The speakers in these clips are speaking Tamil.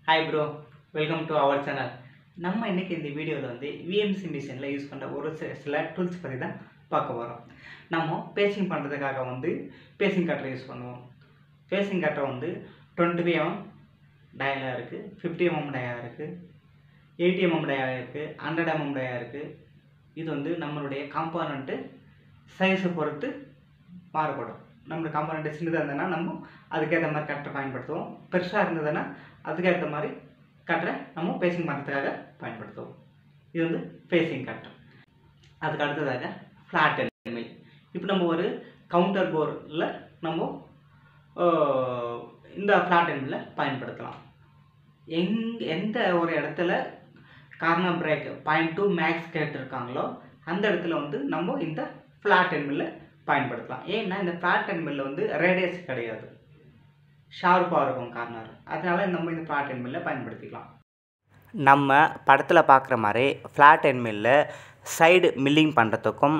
Hi bro, welcome to our channel. நம்ம இன்னைக்கு இந்த வீடியோவில் வந்து VMC மிஷினில் யூஸ் பண்ணுற ஒரு சில டூல்ஸ் பற்றி தான் பார்க்க போகிறோம். நம்ம பேசிங் பண்ணுறதுக்காக வந்து பேசிங் கட்டரை யூஸ் பண்ணுவோம். பேசிங் கட்டரை வந்து 25 mm டயலாக இருக்குது, 50 mm டயாக இருக்குது, 80 mm டயாக இருக்குது, 100 mm டயாக இருக்குது. இது வந்து நம்மளுடைய காம்போனண்ட்டு சைஸை பொறுத்து மாறுபடும். நம்மளுக்கு காம்போனண்ட்டு சின்னதாக இருந்ததுன்னா நம்ம அதுக்கேற்ற மாதிரி கட்டரை பயன்படுத்துவோம். பெருசாக இருந்ததுன்னா அதுக்கேற்ற மாதிரி கட்டரை நம்ம பேசிங் பண்ணுறதுக்காக பயன்படுத்துவோம். இது வந்து பேசிங் கட்டர். அதுக்கு அடுத்ததாக ஃப்ளாட் எண்ட் மில். இப்போ நம்ம ஒரு கவுண்டர் போரில் நம்ம இந்த ஃப்ளாட் எண்ட் மில்லை பயன்படுத்தலாம். எந்த ஒரு இடத்துல கார்னர் பிரேக் 0.2 மேக்ஸ் கேட்டிருக்காங்களோ அந்த இடத்துல வந்து நம்ம இந்த ஃப்ளாட் எண்ட் மில்லை பயன்படுத்தலாம். ஏன்னா இந்த ஃப்ளாட் எண்ட் மில்லில் வந்து ரேடியஸ் கிடையாது, ஷார்ப்பாக இருக்கும் கார்னர். அதனால் நம்ம இந்த ஃப்ளாட் எண்ட் மில்லை பயன்படுத்திக்கலாம். நம்ம படத்தில் பார்க்குற மாதிரி ஃப்ளாட் எண்ட் மில்லில் சைடு மில்லிங் பண்ணுறதுக்கும்,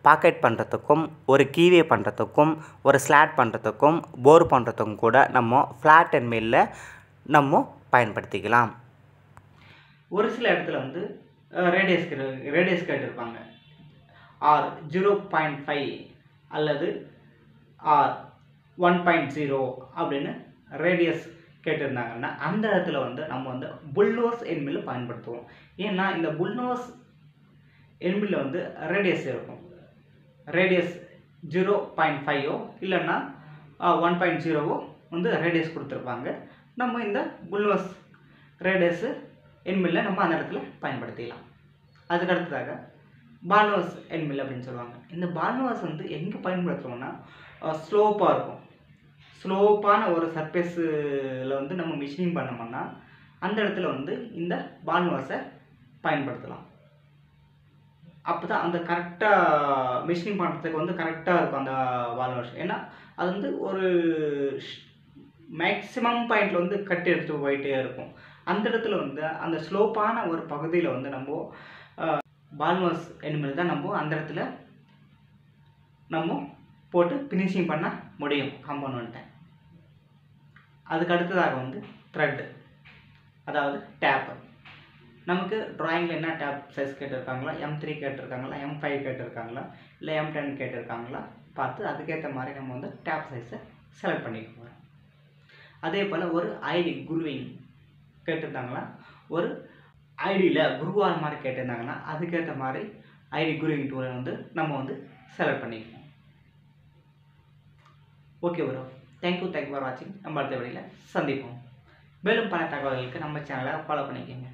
பாக்கெட் பண்ணுறதுக்கும், ஒரு கீவே பண்ணுறதுக்கும், ஒரு ஸ்லாட் பண்ணுறதுக்கும், போர் பண்ணுறதுக்கும் கூட நம்ம ஃப்ளாட் எண்ட் மில்லில் நம்ம பயன்படுத்திக்கலாம். ஒரு சில இடத்துல வந்து ரேடியஸ் கேட்டிருப்பாங்க. ஆர் 0.5 அல்லது ஆர் 1.0 அப்படின்னு ரேடியஸ் கேட்டிருந்தாங்கன்னா அந்த இடத்துல வந்து நம்ம வந்து புல்னோஸ் எண்ட் மில் பயன்படுத்துவோம். ஏன்னா இந்த புல்னோஸ் எண்ட் மில்ல வந்து ரேடியஸ் இருக்கும். ரேடியஸ் 0.5 இல்லைன்னா 1.0 வந்து ரேடியஸ் கொடுத்துருப்பாங்க. நம்ம இந்த புல்னோஸ் ரேடியஸ் எண்ட் மில்லை நம்ம அந்த இடத்துல பயன்படுத்திக்கலாம். அதுக்கு அடுத்ததாக பால்னோஸ் எண்ட் மில் அப்படின்னு சொல்லுவாங்க. இந்த பால்னோஸ் வந்து எங்கே பயன்படுத்துவோம்னா ஸ்லோப்பாக இருக்கும். ஸ்லோப்பான ஒரு சர்ஃபேஸில் வந்து நம்ம மிஷினிங் பண்ணோம்னா அந்த இடத்துல வந்து இந்த பால்னோஸை பயன்படுத்தலாம். அப்போ தான் அந்த கரெக்டாக மிஷினிங் பண்ணுறதுக்கு வந்து கரெக்டாக இருக்கும் அந்த பால்னோஸ். ஏன்னா அது வந்து ஒரு மேக்ஸிமம் பாயிண்டில் வந்து கட்டி எடுத்துகிட்டு போயிட்டே இருக்கும். அந்த இடத்துல வந்து அந்த ஸ்லோப்பான ஒரு பகுதியில் வந்து நம்ம பால்னோஸ் எண்ட் மில் தான் நம்ம அந்த இடத்துல நம்ம போட்டு ஃபினிஷிங் பண்ண முடியும் காம்போனண்ட்டை. அதுக்கு அடுத்ததாக வந்து த்ரெட்டு, அதாவது டேப்பு. நமக்கு ட்ராயிங்கில் என்ன டேப் சைஸ் கேட்டிருக்காங்களா, M3 கேட்டிருக்காங்களா, M5 கேட்டிருக்காங்களா, இல்லை M10 கேட்டிருக்காங்களா பார்த்து அதுக்கேற்ற மாதிரி நம்ம வந்து டேப் சைஸை செலக்ட் பண்ணிக்க போகிறோம். அதே போல் ஒரு ஐடி குருவிங் கேட்டிருந்தாங்களா, ஒரு ஐடியில் குருவார் மாதிரி கேட்டிருந்தாங்கன்னா அதுக்கேற்ற மாதிரி ஐடி குருவிங் டூலை வந்து நம்ம வந்து செலக்ட் பண்ணிக்குவோம். ஓகே ப்ரோ, தேங்க்யூ ஃபார் வாட்சிங். நம்ம அடுத்த வீடியோவில் சந்திப்போம். மேலும் பல தகவல்களுக்கு நம்ம சேனலை ஃபாலோ பண்ணிக்கோங்க.